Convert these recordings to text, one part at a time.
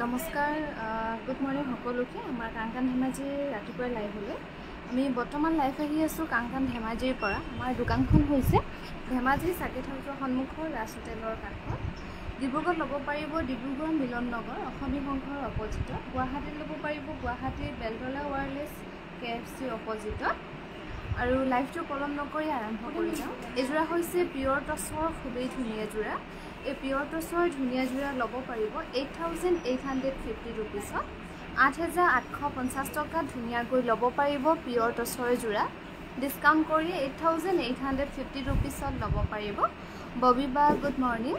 নমস্কাৰ good morning সকলোকে আমাৰ কাংকান ধেমাজি ৰাতিপুৱা লাইভ হলে আমি বৰ্তমান লাইভ আহি আছো কাংকান ধেমাজিৰ পৰা আমাৰ দোকানখন হৈছে ধেমাজি সাকেত হাউছৰ সন্মুখৰ ৰাজ হোটেলৰ কাষত ডিব্ৰুগড় ল'ব পাৰিব ডিব্ৰুগড় মিলন নগৰ অসমী সংঘৰ অপজিটত গুৱাহাটীত ল'ব পাৰিব গুৱাহাটী বেলতলা ৱায়াৰলেছ KFC অপজিটত আৰু লাইভটো পলম নকৰি আৰম্ভ কৰি যাওঁ এজোৰা হৈছে পিয়ৰ টছৰ খুবেই ধুনীয়া জোৰা এই পিয়ৰ টছৰ ধুনীয়া জোৰা ল'ব পাৰিব 8850 रुपीसত 8850 টকা ধুনীয়াকৈ ল'ব পাৰিব পিয়ৰ টছৰ জোৰা ডিসকাউন্ট কৰি 8850 रुपीसত ল'ব পাৰিব ববিবা গুড মৰ্নিং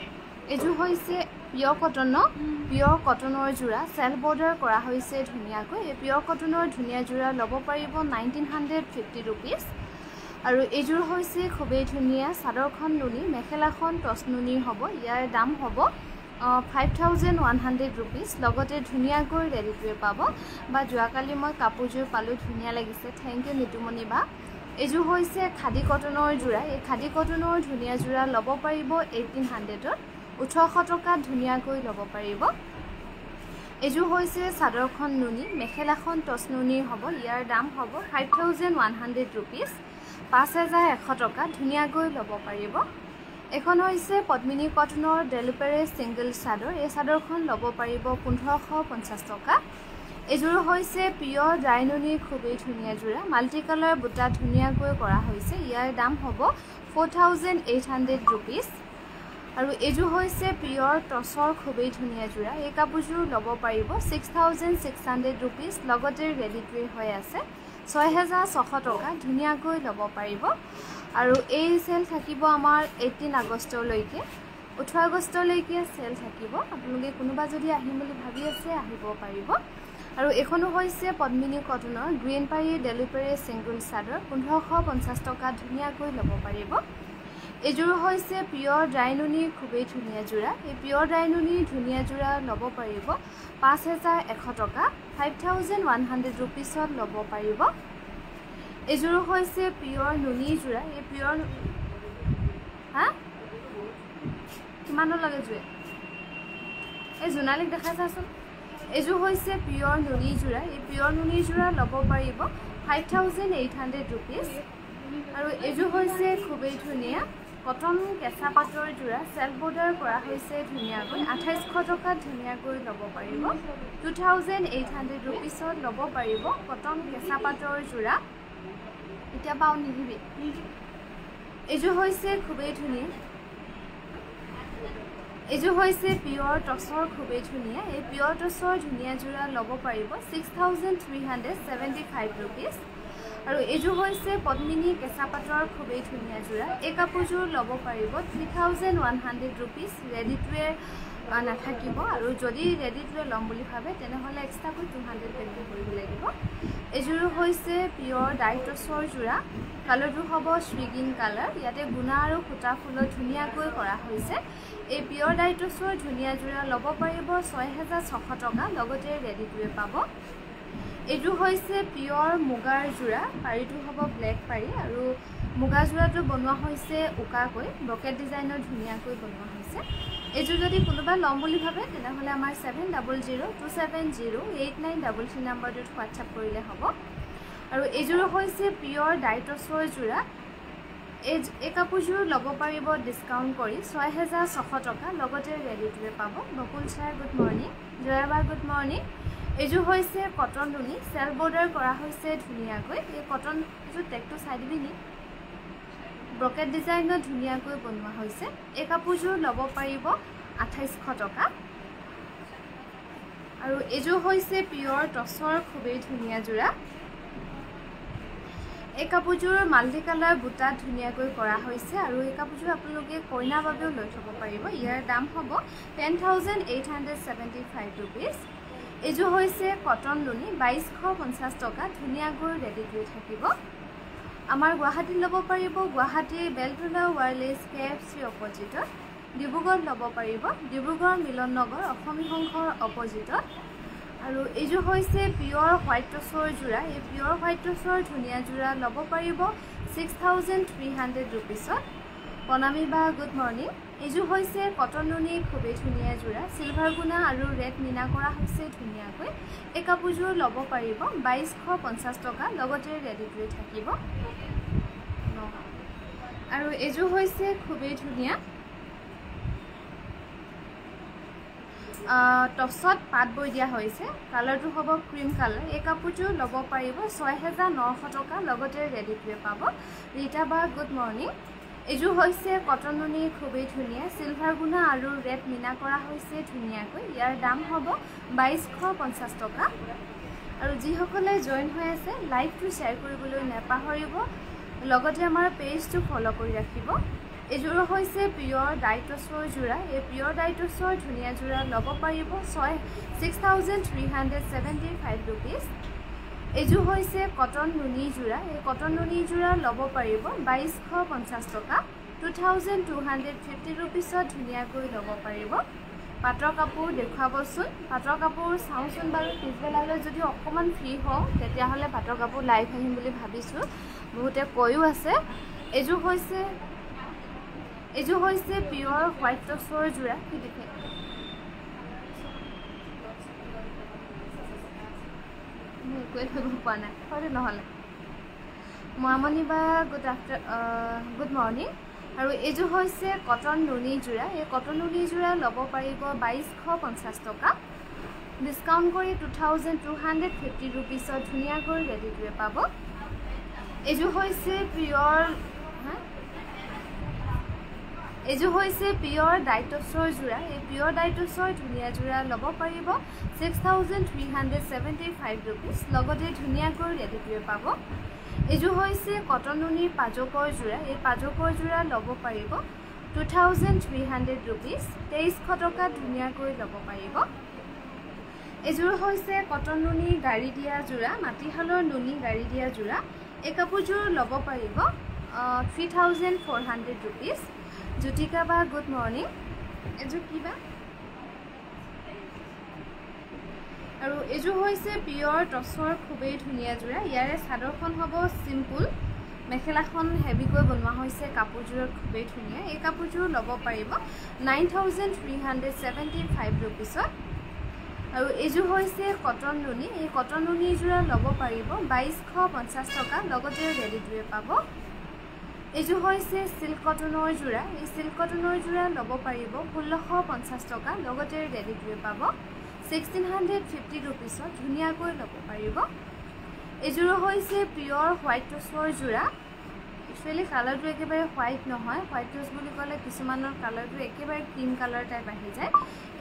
এজু হৈছে পিয়ৰ কটনৰ জোৰা সেল বৰ্ডাৰ কৰা হৈছে ধুনীয়াকৈ এই পিয়ৰ কটনৰ ধুনীয়া জোৰা ল'ব পাৰিব 1950 रुपीस আৰু এজোৰ হৈছে খুবেই ধুনীয়া সাদৰখন নুনি মেখেলাখন টছ নুনিৰ হ'ব ইয়াৰ দাম হ'ব 5100 रुपीस লগতে ধুনীয়াকৈ ৰেডিটোৱে পাব বা যোৱাকালি মই কাপোৰজোৰ পালো ধুনীয়া লাগিছে থ্যাংক ইউ নিতুমণি বা এজু হৈছে খাদি কটনৰ জোৰা এই খাদি কটনৰ ধুনীয়া জোৰা ল'ব পাৰিব 1800ত 1800 টকা ধুনীয়াকৈ ল'ব পাৰিব এজু হৈছে সাদৰখন নুনি মেখেলাখন টছ নুনিৰ হ'ব ইয়াৰ দাম হ'ব 5100 रुपीस 5100 টকা ধুনীয়াকৈ ল'ব পাৰিব এখন হৈছে পদ্মিনী কটনৰ ডেলিভাৰী সিঙ্গল চাদৰ এই চাদৰখন ল'ব পাৰিব 1550 টকা এজোৰ হৈছে পিয়ৰ ডাইনুনি খুবেই ধুনীয়া জোৰা মাল্টি কালাৰ বুটা ধুনীয়াকৈ কৰা হৈছে ইয়াৰ দাম হ'ব 4800 रुपीस আৰু এজু হৈছে পিয়ৰ টছৰ খুবেই ধুনীয়া জোৰা এই কাপোৰজোৰ ল'ব পাৰিব 6600 रुपीस লগতে ৰেডিটোৱে হৈ আছে 6600 টকা ধুনীয়াকৈ ল'ব পাৰিব আৰু এই সেল থাকিব আমাৰ 18 আগষ্টলৈকে 18 আগষ্টলৈকে সেল থাকিব আপোনালোকে কোনোবা যদি আহিম বুলি ভাবি আছে আহিব পাৰিব আৰু এখনো হৈছে পদ্মিনী কটনৰ গ্ৰীন পাৰি ডেলিভাৰী সিঙ্গল চাদৰ 1550 টকা ধুনীয়াকৈ ল'ব পাৰিব এজোৰ হৈছে পিয়ৰ ডাইনুনি খুবেই ধুনীয়া জোৰা এই পিয়ৰ ডাইনুনি ধুনীয়া জোৰা ল'ব পাৰিব 5100 টকা 5100 रुपीसত ল'ব পাৰিব এজোৰ হৈছে পিয়ৰ নুনি জোৰা এই পিয়ৰ কিমানো লাগে জোৰে এই জোনালিক দেখাইছাচোন এজোৰ হৈছে পিয়ৰ নুনি জোৰা এই পিয়ৰ নুনি জোৰা ল'ব পাৰিব 5800 रुपीस আৰু এজোৰ হৈছে খুবেই ধুনীয়া কটন কেঁচা পাটৰ জোৰা সেল বৰ্ডাৰ কৰা হৈছে ধুনীয়াকৈ 2800 টকা ধুনীয়াকৈ ল'ব পাৰিব 2800 रुपीसত ল'ব পাৰিব কটন কেঁচা পাটৰ জোৰা এতিয়া পাও নিদিবি এজু হৈছে খুবেই ধুনীয়া এজু হৈছে পিয়ৰ টছৰ খুবেই ধুনীয়া এই পিয়ৰ টছৰ ধুনীয়া জোৰা ল'ব পাৰিব 6375 रुपीस আৰু এজু হৈছে পদ্মিনী কেঁচা পাটৰ খুবেই ধুনীয়া জোৰা এই কাপোৰজোৰ ল'ব পাৰিব 3100 रुपीस ৰেডিটোৱে নাথাকিব আৰু যদি ৰেডিটোৱে ল'ম বুলি ভাবে তেনেহলে এক্সট্ৰাকৈ 200 পেমেন্ট কৰিব লাগিব এজোৰ হৈছে পিয়ৰ ডাইটছৰ জোৰা কালাৰটো হ'ব শ্ৰীগিন কালাৰ ইয়াতে গুণা আৰু খুটা ফুলৰ ধুনীয়াকৈ কৰা হৈছে এই পিয়ৰ ডাইটছৰ ধুনীয়া জোৰা ল'ব পাৰিব 6600 টকা লগতে ৰেডিটোৱে পাব এজু হৈছে পিয়ৰ মুগাৰ জোৰা পাৰিটো হ'ব ব্লেক পাৰি আৰু মুগা জোৰাটো বনোৱা হৈছে উকাকৈ ব্ৰকেট ডিজাইনৰ ধুনীয়াকৈ বনোৱা হৈছে এইযোৰ যদি কোনোবা ল'ম বুলি ভাবে তেনেহ'লে আমাৰ 7002708933 নম্বৰটোত হোৱাটছআপ কৰিলে হ'ব। আৰু এইযোৰ হৈছে পিয়ৰ ডাইটছৰ যোৰা। এই কাপোৰযোৰ ল'ব পাৰিব ডিছকাউণ্ট কৰি 6600 টকা, লগতে ৰেডি টু ৱেৰ পাব। Bakul sir good morning, Jayaba good morning. এইযোৰ হৈছে কটন নুনি, চেল বৰ্ডাৰ কৰা হৈছে ধুনীয়াকৈ। এই কটনযোৰ টেগটো চাই দিবি নি, ব্ৰকেট ডিজাইনত ধুনীয়াকৈ বনোৱা হৈছে। এই কাপোৰযোৰ ল'ব পাৰিব 2800 টকা। আৰু এইযোৰ হৈছে পিয়ৰ টচৰ খুবেই ধুনীয়া যোৰা। এই কাপোৰযোৰ মাল্টি কালাৰ বুটাত ধুনীয়াকৈ কৰা হৈছে আৰু এই কাপোৰযোৰ আপোনালোকে কইনাৰ বাবেও লৈ থ'ব পাৰিব। ইয়াৰ দাম হ'ব 10,875 ৰুপিজ। এইযোৰ হৈছে কটন নুনি, 2250 টকা, ধুনীয়াকৈ ৰেডি কৰি থাকিব। আমাৰ গুৱাহাটীত ল'ব পাৰিব, গুৱাহাটীৰ বেলতলা ৱায়াৰলেছ KFC অপজিটত। ডিব্ৰুগড়ত ল'ব পাৰিব, ডিব্ৰুগড় মিলন নগৰ অসমী সংঘৰ অপজিটত। আৰু এইযোৰ হৈছে পিয়ৰ হোৱাইট টচৰ যোৰা। এই পিয়ৰ হোৱাইট টচৰ ধুনীয়া যোৰা ল'ব পাৰিব 6300 ৰুপিছত। প্ৰণামী বা গুড মৰ্ণিং। এইযোৰ হৈছে কটন নুনি, খুবেই ধুনীয়া যোৰা, চিলভাৰ গুণা আৰু ৰেড মিনা কৰা হৈছে ধুনীয়াকৈ। এই কাপোৰযোৰ ল'ব পাৰিব 2250 টকা, লগতে ৰেডি কৰি থাকিব। আৰু এইযোৰ হৈছে খুবেই ধুনীয়া টচত পাত বৈ দিয়া হৈছে, কালাৰটো হ'ব ক্ৰীম কালাৰ। এই কাপোৰযোৰ ল'ব পাৰিব 6900 টকা, লগতে ৰেডি টু ৱেৰ পাব। ৰীতা বা গুড মৰ্ণিং। এইযোৰ হৈছে কটন নুনি, খুবেই ধুনীয়া, চিলভাৰ গুণা আৰু ৰেড মিনা কৰা হৈছে ধুনীয়াকৈ। ইয়াৰ দাম হ'ব 2250 টকা। আৰু যিসকলে জইন হৈ আছে লাইভটো শ্বেয়াৰ কৰিবলৈ নাপাহৰিব, লগতে আমাৰ পেজটো ফ'ল' কৰি ৰাখিব। এইযোৰ হৈছে পিয়ৰ ডাইটছৰ যোৰা। এই পিয়ৰ ডাইটছৰ ধুনীয়া যোৰা ল'ব পাৰিব 6375 ৰুপিজ। এইযোৰ হৈছে কটন নুনি যোৰা। এই কটন নুনি যোৰা ল'ব পাৰিব 2250 টকা, 2250 ৰুপিছত ধুনীয়াকৈ ল'ব পাৰিব। পাটৰ কাপোৰ দেখুৱাবচোন, পাটৰ কাপোৰ চাওঁচোন বাৰু। পিছবেলালৈ যদি অকণমান ফ্ৰী হওঁ তেতিয়াহ'লে পাটৰ কাপোৰ লাইভ আহিম বুলি ভাবিছোঁ, বহুতে কৈও আছে। এইযোৰ হৈছে পিয়ৰ হোৱাইট টচৰ যোৰা। কি দেখে একোৱে ধৰিব পোৱা নাই হয়তো নহ'লে। মৰামণি বা গুড মৰ্ণিং। আৰু এইযোৰ হৈছে কটন নুনি যোৰা। এই কটন নুনি যোৰা ল'ব পাৰিব 2250 টকা, ডিছকাউণ্ট কৰি 2250 ৰুপিছত ধুনীয়াকৈ ৰেডি কৰি পাব। এইযোৰ হৈছে পিয়ৰ ডাইটছৰ যোৰা। এই পিয়ৰ ডাইটছৰ ধুনীয়া যোৰা ল'ব পাৰিব 6375 ৰুপিজ, লগতে ধুনীয়াকৈ ৰেডি কৰি পাব। এইযোৰ হৈছে কটন নুনিৰ পাজকৰ যোৰা। এই পাজকৰ যোৰা ল'ব পাৰিব 2300 ৰুপিজ, 2300 টকা, ধুনীয়াকৈ ল'ব পাৰিব। এইযোৰ হৈছে কটন নুনি গাড়ী দিয়া যোৰা, মাটিশালৰ নুনি গাড়ী দিয়া যোৰা। এই কাপোৰযোৰ ল'ব পাৰিব 3400 ৰুপিজ। জ্যোতিকা বা গুড মৰ্ণিং। এইযোৰ কিবা আৰু এইযোৰ হৈছে পিয়ৰ টচৰ খুবেই ধুনীয়া যোৰা। ইয়াৰে চাদৰখন হ'ব চিম্পুল, মেখেলাখন হেভিকৈ বনোৱা হৈছে, কাপোৰযোৰৰ খুবেই ধুনীয়া। এই কাপোৰযোৰ ল'ব পাৰিব 9375 ৰুপিছত। আৰু এইযোৰ হৈছে কটন নুনি। এই কটন নুনি যোৰা ল'ব পাৰিব 2250 টকা, লগতে ৰেডি টু ৱেৰ পাব। এইযোৰ হৈছে চিল্ক কটনৰ যোৰা। এই চিল্ক কটনৰ যোৰা ল'ব পাৰিব 1650 টকা, লগতে ৰেডি টু ৱেৰ পাব। 1650 ৰুপিছত ধুনীয়াকৈ ল'ব পাৰিব। এইযোৰ হৈছে পিয়ৰ হোৱাইট টচৰ যোৰা। একচুৱেলি কালাৰটো একেবাৰে হোৱাইট নহয়, হোৱাইট টচ বুলি ক'লে কিছুমানৰ কালাৰটো একেবাৰে ক্ৰীম কালাৰ টাইপ আহি যায়।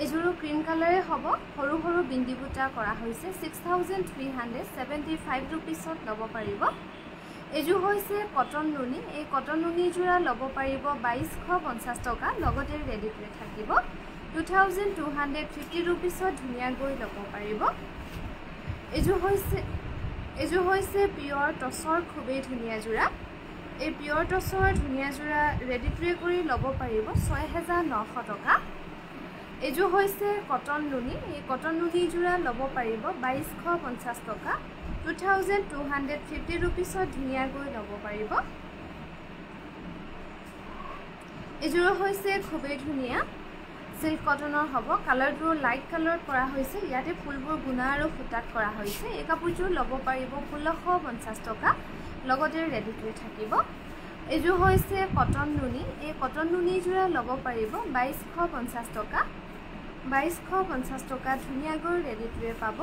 এইযোৰো ক্ৰীম কালাৰে হ'ব, সৰু সৰু বিন্দি বুটা কৰা হৈছে। 6375 ৰুপিছত ল'ব পাৰিব। এইযোৰ হৈছে কটন নুনি। এই কটন নুনি যোৰা ল'ব পাৰিব 2250 টকা, লগতে ৰেডি কৰি থাকিব। 2250 ৰুপিছত ধুনীয়াকৈ ল'ব পাৰিব। এইযোৰ হৈছে পিয়ৰ টচৰ খুবেই ধুনীয়া যোৰা। এই পিয়ৰ টচৰ ধুনীয়া যোৰা ৰেডি টু ৱেৰ কৰি ল'ব পাৰিব 6900 টকা। এইযোৰ হৈছে কটন নুনি। এই কটন নুনি যোৰা ল'ব পাৰিব 2250 টকা, 2250 ৰুপিছত ধুনীয়াকৈ ল'ব পাৰিব। এইযোৰ হৈছে খুবেই ধুনীয়া সিল্ক কটনৰ হ'ব কালাৰটো লাইট কালাৰত কৰা হৈছে ইয়াতে ফুলবোৰ গুণা আৰু ফুটাত কৰা হৈছে এই কাপোৰযোৰ ল'ব পাৰিব 1650 টকা লগতে ৰেডি টু থাকিব এইযোৰ হৈছে কটন নুনি এই কটন নুনি যোৰা ল'ব পাৰিব 2250 টকা 2250 টকা ধুনীয়াকৈ ৰেডি টু পাব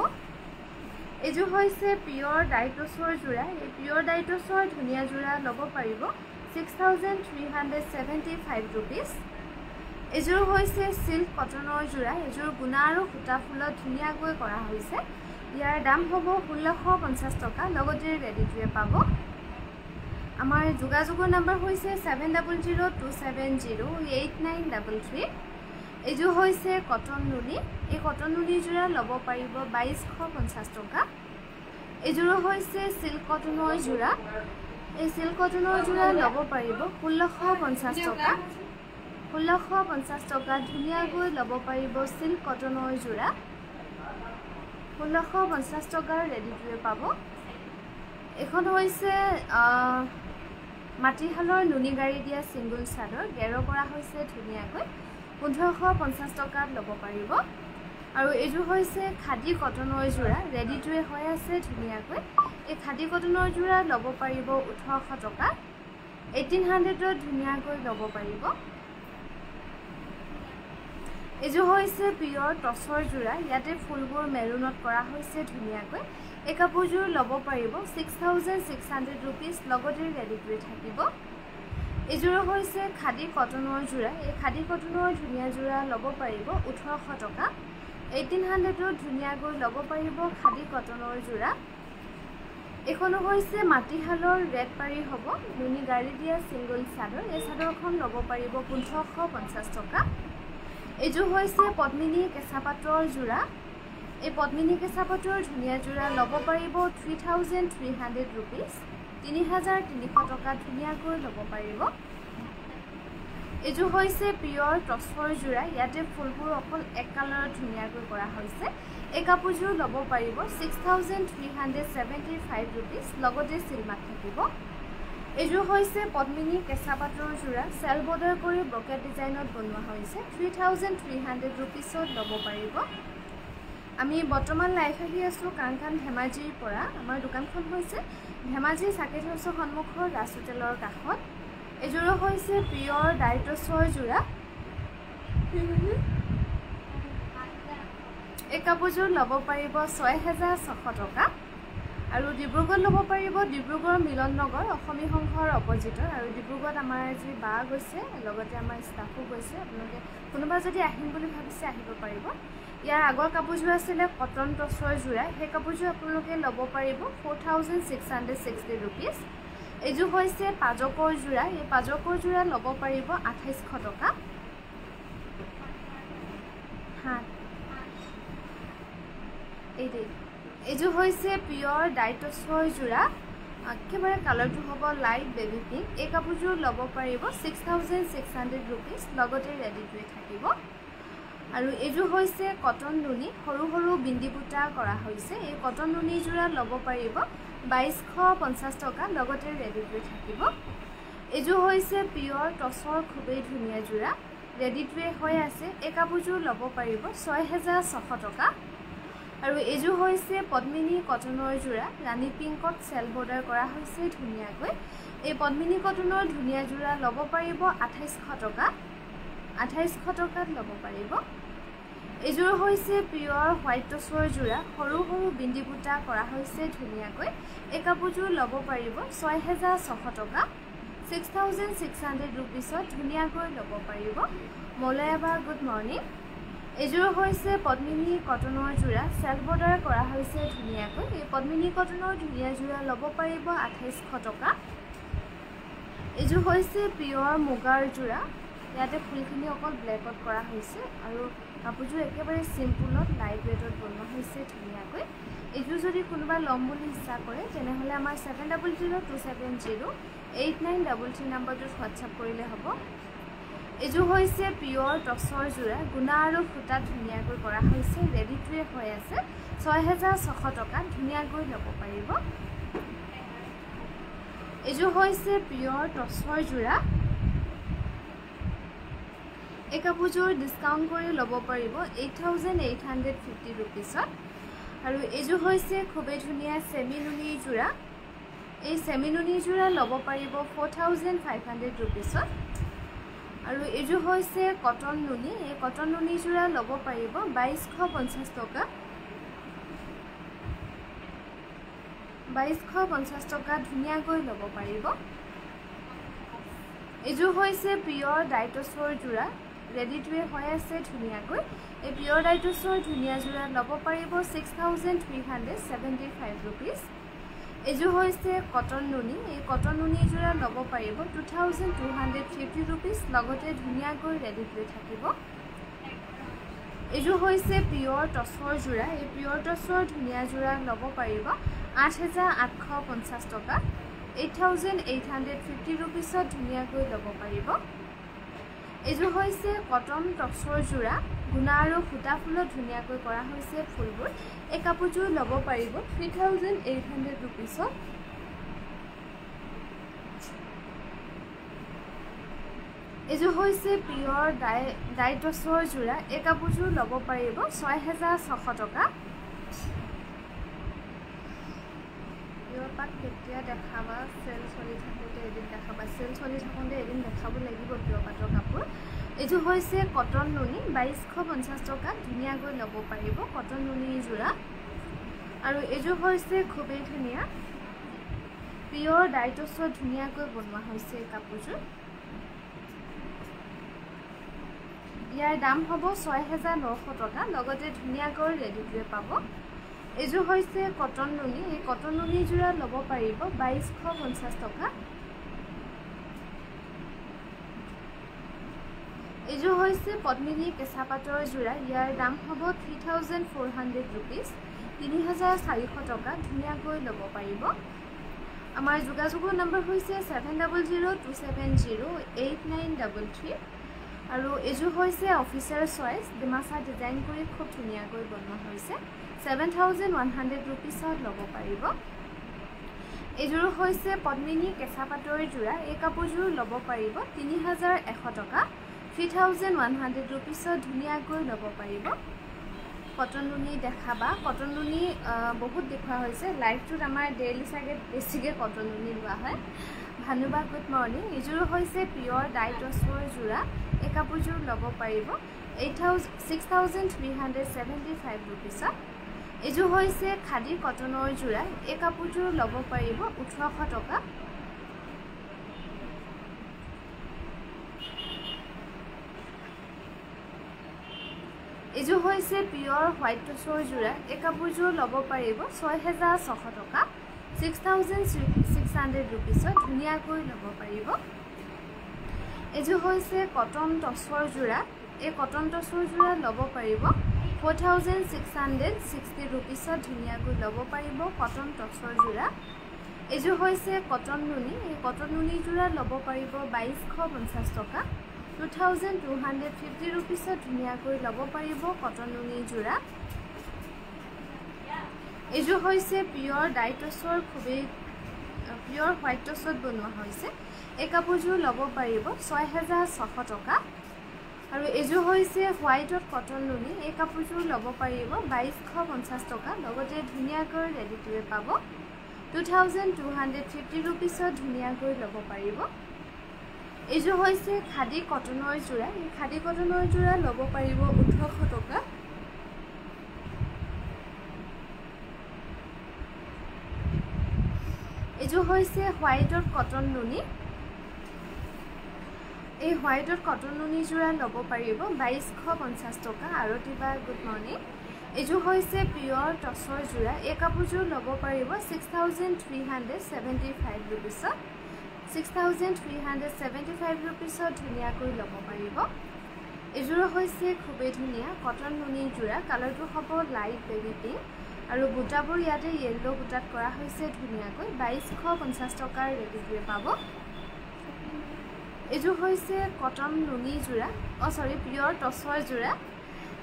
এইযোৰ হৈছে পিয়ৰ ডাইটছৰ যোৰা এই পিয়ৰ ডাইটছৰ ধুনীয়া যোৰা ল'ব পাৰিব 6375 rupees এযোৰ হৈছে সিল্ক কটনৰ যোৰা এযোৰ গুণা আৰু ফুটা ফুলত ধুনীয়াকৈ কৰা হৈছে ইয়াৰ দাম হ'ব 1650 টকা লগতে ৰেডি টু পাব আমাৰ যোগাযোগৰ নম্বৰ হৈছে 7002708933 এইযোৰ হৈছে কটন নুনি এই কটন নুনি যোৰা ল'ব পাৰিব 2250 টকা এইযোৰ হৈছে সিল্ক কটনৰ যোৰা এই সিল্ক কটনৰ যোৰা ল'ব পাৰিব 1650 টকা 1650 টকা ধুনীয়াকৈ ল'ব পাৰিব সিল্ক কটনৰ যোৰা 1650 টকাৰ ৰেডি টু পাব এখন হৈছে মাটিহালৰ নুনি গাড়ী দিয়া সিংগল চাদৰ গেৰ কৰা হৈছে ধুনীয়াকৈ 1550 টকাত ল'ব পাৰিব আৰু এইযোৰ হৈছে খাদী কটনৰ যোৰা ৰেডি টু হৈ আছে ধুনীয়াকৈ এই খাদী কটনৰ যোৰা ল'ব পাৰিব 1800 টকা 1800ত ধুনীয়াকৈ ল'ব পাৰিব এইযোৰ হৈছে পিয়ৰ টছৰ যোৰা ইয়াতে ফুলবোৰ মেৰুনত কৰা হৈছে ধুনীয়াকৈ এই কাপোৰযোৰ ল'ব পাৰিব 6600 rupees লগতে ৰেডি টু থাকিব এইযোৰ হৈছে খাদী কটনৰ যোৰা এই খাদী কটনৰ ধুনীয়া যোৰা ল'ব পাৰিব 1800 টকা 1800ত ধুনীয়াকৈ ল'ব পাৰিব খাদী কটনৰ যোৰা এখন হৈছে মাটিহালৰ ৰেড পাৰি হ'ব নুনি গাড়ী দিয়া সিংগল চাদৰ এই চাদৰখন ল'ব পাৰিব 1550 টকা এইযোৰ হৈছে পদ্মিনী কেঁচা পাটৰ যোৰা এই পদ্মিনী কেঁচা পাটৰ ধুনীয়া যোৰা ল'ব পাৰিব 3300 rupees 3300 টকা ধুনীয়াকৈ ল'ব পাৰিব এইযোৰ হৈছে পিয়ৰ টছৰ যোৰা ইয়াতে ফুলবোৰ অকল এক কালাৰত ধুনীয়াকৈ কৰা হৈছে এই কাপোৰযোৰ ল'ব পাৰিব 6375 rupees লগতে চিলমাত থাকিব এইযোৰ হৈছে পদ্মিনী কেঁচা পাটৰ যোৰা সেল বৰ্ডাৰ কৰি ব্ৰকেট ডিজাইনত বনোৱা হৈছে 3300 rupeesত ল'ব পাৰিব আমি বৰ্তমান লাইভ আহি আছো কাংকান ধেমাজিৰ পৰা আমাৰ দোকানখন হৈছে ধেমাজি সাকেত হাউছৰ সন্মুখৰ ৰাজ হোটেলৰ কাষত এইযোৰ হৈছে পিয়ৰ ডাইটছৰ যোৰা এই কাপোৰযোৰ ল'ব পাৰিব 6600 টকা আৰু ডিব্ৰুগড় ল'ব পাৰিব ডিব্ৰুগড় মিলন নগৰ অসমী সংঘৰ অপজিটৰ আৰু ডিব্ৰুগড়ত আমাৰ যি বা গৈছে লগতে আমাৰ ষ্টাফো গৈছে আপোনালোকে কোনোবা যদি আহিম বুলি ভাবিছে আহিব পাৰিব ইয়াৰ আগৰ কাপোৰযোৰ আছিল কটন টছৰ যোৰা সেই কাপোৰযোৰ আপোনালোকে ল'ব পাৰিব 4660 rupees এইযোৰ হৈছে পাজকৰ যোৰা এই পাজকৰ যোৰা ল'ব পাৰিব 2800 টকা এইযোৰ হৈছে পিয়ৰ ডাইটছৰ যোৰা একেবাৰে কালাৰটো হ'ব লাইট বেবি পিংক এই কাপোৰযোৰ ল'ব পাৰিব 6600 rupees লগতে ৰেডি টু থাকিব আৰু এইযোৰ হৈছে কটন নুনি সৰু সৰু বিন্দি বুটা কৰা হৈছে এই কটন নুনি যোৰা ল'ব পাৰিব 2250 টকা লগতে ৰেডি টু থাকিব এইযোৰ হৈছে পিয়ৰ টছৰ খুবেই ধুনীয়া যোৰা ৰেডি টু হৈ আছে এই কাপোৰযোৰ ল'ব পাৰিব 6600 টকা আৰু এইযোৰ হৈছে পদ্মিনী কটনৰ যোৰা ৰাণী পিংকত সেল বৰ্ডাৰ কৰা হৈছে ধুনীয়াকৈ এই পদ্মিনী কটনৰ ধুনীয়া যোৰা ল'ব পাৰিব 2800 টকা 2800 টকাত ল'ব পাৰিব এইযোৰ হৈছে পিয়ৰ হোৱাইট টছৰ যোৰা সৰু সৰু বিন্দি বুটা কৰা হৈছে ধুনীয়াকৈ এই কাপোৰযোৰ ল'ব পাৰিব 6600 টকা 6600 rupeesত ধুনীয়াকৈ ল'ব পাৰিব মলয়াবা গুড মৰ্নিং এইযোৰ হৈছে পদ্মিনী কটনৰ যোৰা সেল বৰ্ডাৰ কৰা হৈছে ধুনীয়াকৈ এই পদ্মিনী কটনৰ ধুনীয়া যোৰা ল'ব পাৰিব 2800 টকা এইযোৰ হৈছে পিয়ৰ মুগাৰ যোৰা ইয়াতে ফুলখিনি অকল ব্লেকত কৰা হৈছে আৰু কাপোৰযোৰ একেবাৰে সিম্পলত লাইট ৱেটত বনোৱা হৈছে ধুনীয়াকৈ এইযোৰ যদি কোনোবা ল'ম বুলি ইচ্ছা কৰে তেনেহ'লে আমাৰ 7002708933 নম্বৰটোত হোৱাটছআপ কৰিলে হ'ব এইযোৰ হৈছে পিয়ৰ টছৰ যোৰা গুণা আৰু ফুটা ধুনীয়াকৈ কৰা হৈছে ৰেডি টু হৈ আছে 6600 টকা ধুনীয়াকৈ ল'ব পাৰিব এইযোৰ হৈছে পিয়ৰ টছৰ যোৰা এই কাপোৰযোৰ ডিসকাউন্ট কৰি ল'ব পাৰিব 8850 रुपीसত আৰু এইযোৰ হৈছে খুবেই ধুনীয়া সেমি নুনি জোৰা এই সেমি নুনি জোৰা ল'ব পাৰিব 4500 रुपीसত আৰু এইযোৰ হৈছে কটন নুনি এই কটন নুনি জোৰা ল'ব পাৰিব 2250 টকা 2250 টকা ধুনীয়াকৈ ল'ব পাৰিব এইযোৰ হৈছে পিয়ৰ ডাইটছৰ জোৰা ৰেডি টু ৱে হৈ আছে ধুনীয়াকৈ এই পিয়ৰ ডাইটছৰ ধুনীয়া জোৰা ল'ব পাৰিব 6375 रुपीस এইযোৰ হৈছে কটন নুনি এই কটন নুনি জোৰা ল'ব পাৰিব 2250 रुपीस লগতে ধুনীয়াকৈ ৰেডি টু ৱে থাকিব এইযোৰ হৈছে পিয়ৰ টছৰ জোৰা এই পিয়ৰ টছৰ ধুনীয়া জোৰা ল'ব পাৰিব 8850 টকা 8850 रुपीसত ধুনীয়াকৈ ল'ব পাৰিব এইযোৰ হৈছে কটন টছৰ জোৰা গুণা আৰু খুটা ফুলত ধুনীয়াকৈ কৰা হৈছে ফুলবোৰ এই কাপোৰযোৰ ল'ব পাৰিব 3800 रुपीसত এইযোৰ হৈছে পিয়ৰ ডাইটছৰ জোৰা এই কাপোৰযোৰ ল'ব পাৰিব 6600 টকা পিয়ৰ পাট কেতিয়া দেখাবা সেল চলি থাকোঁতে এদিন দেখাবা সেল চলি থাকোঁতে এদিন দেখাব লাগিব পিয়ৰ পাটৰ কাপোৰ এইযোৰ হৈছে কটন নুনি 2250 টকা ধুনীয়াকৈ ল'ব পাৰিব কটন নুনি জোৰা আৰু এইযোৰ হৈছে খুবেই ধুনীয়া পিয়ৰ ডাইটছৰ ধুনীয়াকৈ বনোৱা হৈছে এই কাপোৰযোৰ ইয়াৰ দাম হ'ব 6900 টকা লগতে ধুনীয়াকৈ ৰেডি টু ৱে পাব এইযোৰ হৈছে কটন নুনি এই কটন নুনি জোৰা ল'ব পাৰিব 2250 টকা এইযোৰ হৈছে পদ্মিনী কেঁচা পাটৰ জোৰা ইয়াৰ দাম হ'ব 3400 रुपीस 3400 টকা ধুনীয়াকৈ ল'ব পাৰিব আমাৰ যোগাযোগৰ নম্বৰ হৈছে 7002708933 আৰু এইযোৰ হৈছে অফিচাৰ চইচ ডিমাচা ডিজাইন কৰি খুব ধুনীয়াকৈ বনোৱা হৈছে 7100 रुपीसত ল'ব পাৰিব এইযোৰ হৈছে পদ্মিনী কেঁচা পাটৰ জোৰা এই কাপোৰযোৰ ল'ব পাৰিব 3100 টকা 3100 रुपीसত ধুনীয়াকৈ ল'ব পাৰিব কটন নুনি দেখাবা কটন নুনি বহুত দেখুৱা হৈছে লাইভটোত আমাৰ ডেইলি চাগে বেছিকৈ কটন নুনি লোৱা হয় ভানুবা গুড মৰ্নিং এইযোৰ হৈছে পিয়ৰ ডাইটছৰ জোৰা এই কাপোৰযোৰ ল'ব পাৰিব 6375 रुपीसত এইযোৰ হৈছে খাদী কটনৰ জোৰা এই কাপোৰযোৰ ল'ব পাৰিব 1800 টকা এইযোৰ হৈছে পিয়ৰ হোৱাইট টছৰ জোৰা এই কাপোৰযোৰ ল'ব পাৰিব 6600 টকা 6600 रुपीसত ধুনীয়াকৈ ল'ব পাৰিব এইযোৰ হৈছে কটন টছৰ জোৰা এই কটন টছৰ জোৰা ল'ব পাৰিব 4660 रुपीसত ধুনীয়াকৈ ল'ব পাৰিব কটন টছৰ জোৰা এইযোৰ হৈছে কটন নুনি এই কটন নুনি জোৰা ল'ব পাৰিব 2250 টকা 2250 रुपीसত ধুনীয়াকৈ ল'ব পাৰিব কটন নুনি জোৰা এইযোৰ হৈছে পিয়ৰ ডাইটছৰ খুবেই পিয়ৰ হোৱাইট টছত বনোৱা হৈছে এই কাপোৰযোৰ ল'ব পাৰিব 6600 টকা আৰু এইযোৰ হৈছে হোৱাইটত কটন নুনি এই কাপোৰযোৰ ল'ব পাৰিব 2250 টকা লগতে ধুনীয়াকৈ ৰেডি টু ৱে পাব 2250 रुपीसত ধুনীয়াকৈ ল'ব পাৰিব এইযোৰ হৈছে খাদী কটনৰ জোৰা এই খাদী কটনৰ জোৰা ল'ব পাৰিব 1800 টকা এইযোৰ হৈছে হোৱাইটত কটন নুনি এই হোৱাইটত কটন নুনি জোৰা ল'ব পাৰিব 2250 টকা আৰু দিবা গুড মৰ্নিং এইযোৰ হৈছে পিয়ৰ টছৰ জোৰা এই কাপোৰযোৰ ল'ব পাৰিব 6375 रुपीसত 6375 रुपीसত ধুনীয়াকৈ ল'ব পাৰিব এইযোৰ হৈছে খুবেই ধুনীয়া কটন নুনি জোৰা কালাৰটো হ'ব লাইট বেবি পিংক আৰু বুটাবোৰ ইয়াতে য়েল্লো বুটাত কৰা হৈছে ধুনীয়াকৈ 2250 টকাৰ ৰেডি টু ৱে পাব এইযোৰ হৈছে কটন নুনি জোৰা সৰি পিয়ৰ টছৰ জোৰা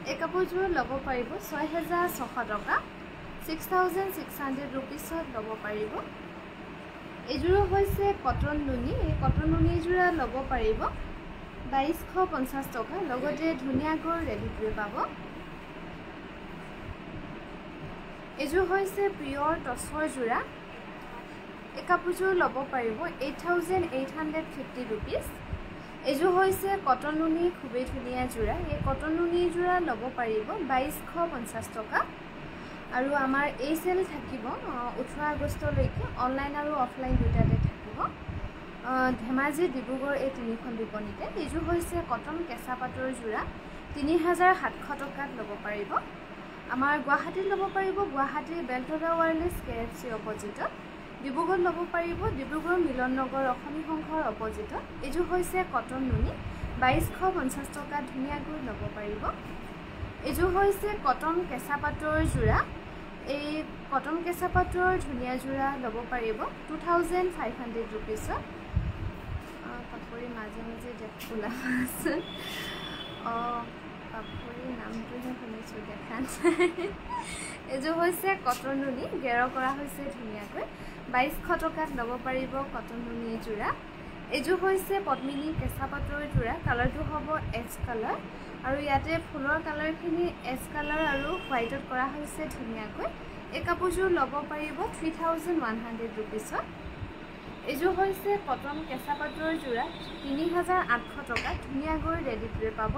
এই কাপোৰযোৰ ল'ব পাৰিব 6600 টকা 6600 रुपीसত ল'ব পাৰিব এইযোৰ হৈছে কটন নুনি এই কটন নুনি জোৰা ল'ব পাৰিব 2250 টকা লগতে ধুনীয়াকৈ ৰেডিটোৱে পাব এযোৰ হৈছে পিয়ৰ টছৰ যোৰা এই কাপোৰযোৰ ল'ব পাৰিব 8850 rupees এযোৰ হৈছে কটন নুনি খুবেই ধুনীয়া যোৰা এই কটন নুনি যোৰা ল'ব পাৰিব 2250 টকা আৰু আমাৰ এই সেল থাকিব 18 আগষ্টলৈকে অনলাইন আৰু অফলাইন দুটাতে থাকিব ধেমাজি ডিব্ৰুগড় এই তিনিখন বিপণীতে এযোৰ হৈছে কটন কেঁচা পাটৰ যোৰা 3700 টকাত ল'ব পাৰিব আমাৰ গুৱাহাটীত ল'ব পাৰিব গুৱাহাটীৰ বেলতলা ৱায়াৰলেছ KFC অপজিটত ডিব্ৰুগড় ল'ব পাৰিব ডিব্ৰুগড় মিলন নগৰ অসমী সংঘৰ অপজিটত এযোৰ হৈছে কটন নুনি 2250 টকাত ধুনীয়াকৈ ল'ব পাৰিব এযোৰ হৈছে কটন কেঁচা পাটৰ যোৰা এই কটন কেঁচা পাটৰ ধুনীয়া যোৰা ল'ব পাৰিব 2500 rupeesত কাপোৰৰ মাজে মাজে দেখুলা আছে কাপোৰৰ নামটোহে শুনিছোঁ দেখা এযোৰ হৈছে কটন নুনি গেৰ কৰা হৈছে ধুনীয়াকৈ 2200 টকাত ল'ব পাৰিব কটন নুনি যোৰা এযোৰ হৈছে পদ্মিনী কেঁচা পাটৰ যোৰা কালাৰটো হ'ব এছ কালাৰ আৰু ইয়াতে ফুলৰ কালাৰখিনি এছ কালাৰ আৰু হোৱাইটত কৰা হৈছে ধুনীয়াকৈ এই কাপোৰযোৰ ল'ব পাৰিব 3100 rupeesত এযোৰ হৈছে কটন কেঁচা পাটৰ যোৰা 3800 টকাত ধুনীয়াকৈ ৰেডিটোৱে পাব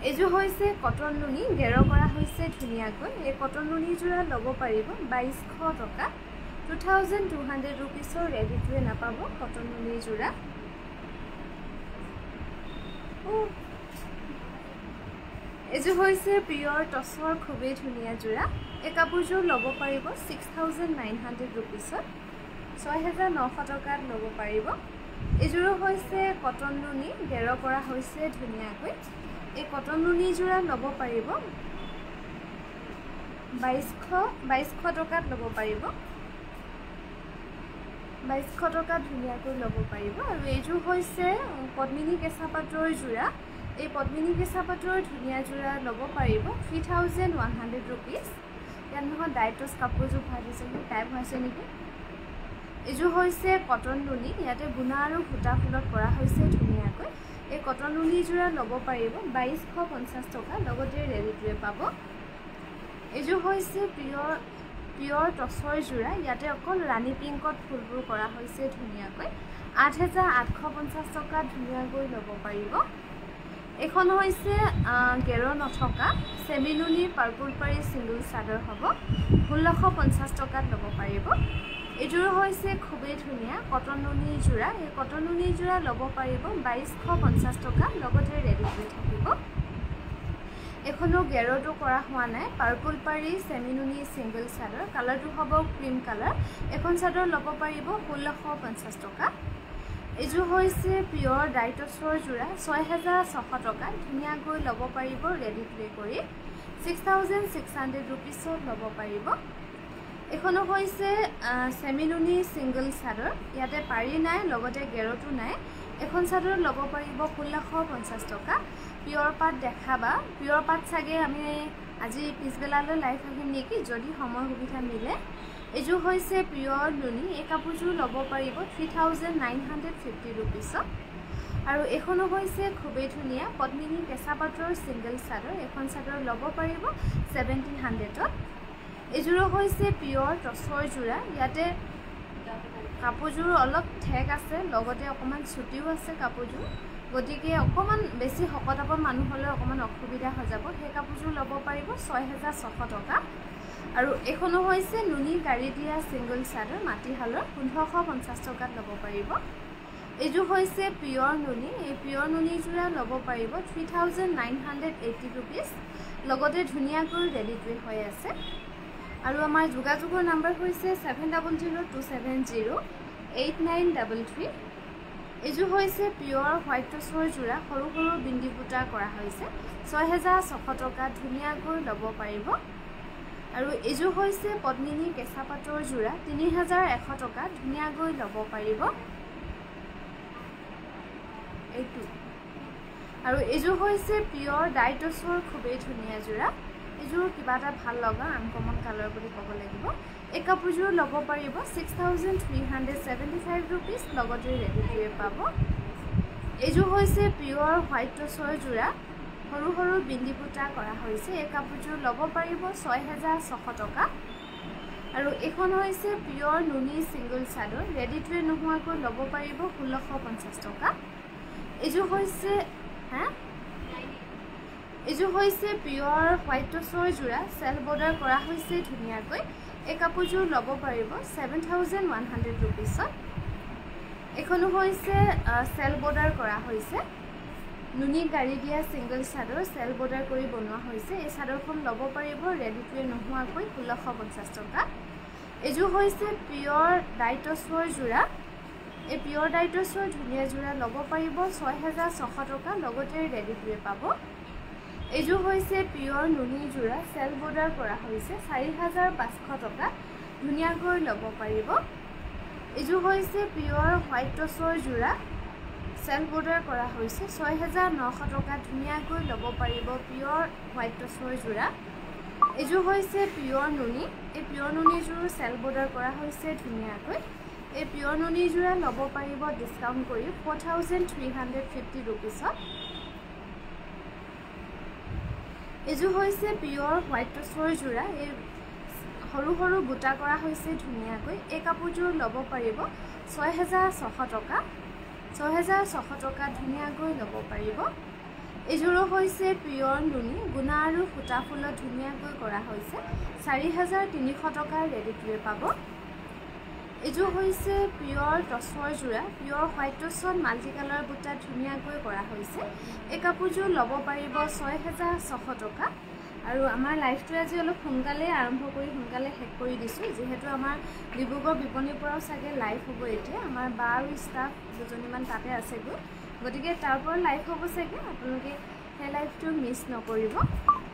এযোৰ হৈছে কটন নুনি গেৰ কৰা হৈছে ধুনীয়াকৈ এই কটন নুনি যোৰা ল'ব পাৰিব 2200 টকা 2200 rupeesৰ ৰেডিটোৱে নাপাব কটন নুনি যোৰা এযোৰ হৈছে পিয়ৰ টছৰ খুবেই ধুনীয়া যোৰা এই কাপোৰযোৰ ল'ব পাৰিব 6900 rupeesত 6900 টকাত ল'ব পাৰিব এযোৰ হৈছে কটন নুনি গেৰ কৰা হৈছে ধুনীয়াকৈ এই কটন নুনি যোৰা ল'ব পাৰিব 2200 টকাত ল'ব পাৰিব 2200 টকাত ধুনীয়াকৈ ল'ব পাৰিব আৰু এইযোৰ হৈছে পদ্মিনী কেঁচা পাটৰ যোৰা এই পদ্মিনী কেঁচা পাটৰ ধুনীয়া যোৰা ল'ব পাৰিব 3100 rupees ইয়াত নহয় ডাইটছ কাপোৰযোৰ ভৰাই দিছে টাইপ হৈছে নেকি এযোৰ হৈছে কটন নুনি ইয়াতে গুণা আৰু সূতা ফুলত কৰা হৈছে ধুনীয়াকৈ এই কটন নুনি যোৰা ল'ব পাৰিব 2250 টকা লগতে ৰেডিটোৱে পাব এযোৰ হৈছে পিয়ৰ টছৰ যোৰা ইয়াতে অকল ৰাণী পিংকত ফুলবোৰ কৰা হৈছে ধুনীয়াকৈ 8850 টকাত ধুনীয়াকৈ ল'ব পাৰিব এখন হৈছে গেৰ নথকা সেমি নুনি পাৰ্পল পাৰি সিংগল চাদৰ হ'ব 1650 টকাত ল'ব পাৰিব এযোৰ হৈছে খুবেই ধুনীয়া কটন নুনি যোৰা এই কটন নুনি যোৰা ল'ব পাৰিব 2250 টকা লগতে ৰেডিটোৱে থাকিব এখনো গেৰটো কৰা হোৱা নাই পাৰ্পল পাৰি সেমি নুনি সিংগল চাদৰ কালাৰটো হ'ব ক্ৰীম কালাৰ এখন চাদৰ ল'ব পাৰিব 1650 টকা এযোৰ হৈছে পিয়ৰ ডাইটছৰ যোৰা 6600 টকা ধুনীয়াকৈ ল'ব পাৰিব ৰেডিটোৱে কৰি 6600 rupeesত ল'ব পাৰিব এখনো হৈছে সেমি নুনি সিংগল চাদৰ ইয়াতে পাৰি নাই লগতে গেৰটো নাই এখন চাদৰ ল'ব পাৰিব 1650 টকা পিয়ৰ পাট দেখাবা পিয়ৰ পাট চাগে আমি আজি পিছবেলালৈ লাইভ আহিম নেকি যদি সময় সুবিধা মিলে এযোৰ হৈছে পিয়ৰ নুনি এই কাপোৰযোৰ ল'ব পাৰিব 3950 rupeesত আৰু এখনো হৈছে খুবেই ধুনীয়া পদ্মিনী কেঁচা পাটৰ সিংগল চাদৰ এখন চাদৰ ল'ব পাৰিব 1700ত এযোৰ হৈছে পিয়ৰ টছৰ যোৰা ইয়াতে কাপোৰযোৰ অলপ ঠেক আছে লগতে অকমান ছুটিও আছে কাপোৰযোৰ গতিকে অকমান বেছি শকতাপৰ মানুহ হলে অকমান অসুবিধা হৈ যাব সেই কাপোৰযোৰ ল'ব পাৰিব 6600 টকা আৰু এখনো হৈছে নুনি গাড়ী দিয়া সিংগল চাদৰ মাটিহালৰ 1550 টকাত ল'ব পাৰিব এযোৰ হৈছে পিয়ৰ নুনি এই পিয়ৰ নুনি যোৰা ল'ব পাৰিব 3980 rupees লগতে ধুনীয়াকৈ ৰেডিটোৱে হৈ আছে আৰু আমাৰ যোগাযোগৰ নম্বৰ হৈছে 7002708933 এযোৰ হৈছে পিয়ৰ হোৱাইট টছৰ যোৰা সৰু সৰু বিন্দি বুটা কৰা হৈছে 6600 টকা ধুনীয়াকৈ ল'ব পাৰিব আৰু এযোৰ হৈছে পদ্মিনী কেঁচা পাটৰ যোৰা 3100 টকা ধুনীয়াকৈ ল'ব পাৰিব এইটো আৰু এযোৰ হৈছে পিয়ৰ ডাইটছৰ খুবেই ধুনীয়া যোৰা এযোৰ কিবা এটা ভাল লগা আনকমন কালাৰ বুলি ক'ব লাগিব এই কাপোৰযোৰ ল'ব পাৰিব 6375 rupees লগতে ৰেডিটোৱে পাব এইযোৰ হৈছে পিয়ৰ হোৱাইট টচৰ যোৰা সৰু সৰু বিন্দি বুটা কৰা হৈছে এই কাপোৰযোৰ ল'ব পাৰিব 6600 টকা আৰু এখন হৈছে পিয়ৰ নুনি সিঙ্গল চাদৰ ৰেডি টু ৱেৰ নোহোৱাকৈ ল'ব পাৰিব 1650 টকা এইযোৰ হৈছে পিয়ৰ হোৱাইট টচৰ যোৰা সেল বৰ্ডাৰ কৰা হৈছে ধুনীয়াকৈ এই কাপোৰযোৰ ল'ব পাৰিব 7100 रुपीसত এখনো হৈছে সেল বৰ্ডাৰ কৰা হৈছে নুনি গাড়ি দিয়া সিঙ্গল চাদৰ সেল বৰ্ডাৰ কৰি বনোৱা হৈছে এই চাদৰখন ল'ব পাৰিব ৰেডি টু ৱেৰ নোহোৱাকৈ 1650 টকা এইযোৰ হৈছে পিয়ৰ ডাইটছৰ যোৰা এই পিয়ৰ ডাইটছৰ ধুনীয়া যোৰা ল'ব পাৰিব 6600 টকা লগতে ৰেডি টু ৱেৰ পাব এইযোৰ হৈছে পিয়ৰ নুনি যোৰা সেল বৰ্ডাৰ কৰা হৈছে 4500 টকা ধুনীয়াকৈ ল'ব পাৰিব এইযোৰ হৈছে পিয়ৰ হোৱাইট টচৰ যোৰা সেল বৰ্ডাৰ কৰা হৈছে 6900 টকা ধুনীয়াকৈ ল'ব পাৰিব পিয়ৰ হোৱাইট টচৰ যোৰা এইযোৰ হৈছে পিয়ৰ নুনি এই পিয়ৰ নুনি যোৰ সেল বৰ্ডাৰ কৰা হৈছে ধুনীয়াকৈ এই পিয়ৰ নুনি যোৰা ল'ব পাৰিব ডিসকাউন্ট কৰি 4350 रुपीसত এইযোৰ হৈছে পিয়ৰ হোৱাইট টচৰ যোৰা এই সৰু সৰু বুটা কৰা হৈছে ধুনীয়াকৈ এই কাপোৰযোৰ ল'ব পাৰিব 6600 টকা 6600 টকা ধুনীয়াকৈ ল'ব পাৰিব এইযোৰো হৈছে পিয়ৰ নুনি গুণা আৰু ফুটা ফুলত ধুনীয়াকৈ কৰা হৈছে 4300 টকা ৰেডি টু ৱেৰ পাব এইযোৰ হৈছে পিয়ৰ টচৰ যোৰা পিয়ৰ হোৱাইট টচত মাল্টি কালাৰ বুটা ধুনীয়াকৈ কৰা হৈছে এই কাপোৰযোৰ ল'ব পাৰিব 6600 টকা আৰু আমাৰ লাইভটো আজি অলপ সোনকালে আৰম্ভ কৰি সোনকালে শেষ কৰি দিছো যেহেতু আমাৰ ডিব্ৰুগড় বিপণীৰ পৰাও চাগে লাইভ হ'ব এতিয়া আমাৰ বা আৰু ষ্টাফ দুজনীমান তাতে আছে গতিকে তাৰ পৰা লাইভ হ'ব চাগে আপোনালোকে সেই লাইভটো মিছ নকৰিব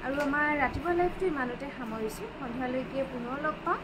আৰু আমাৰ ৰাতিপুৱা লাইভটো ইমানতে সামৰিছো সন্ধিয়ালৈকে পুনৰ লগ পাম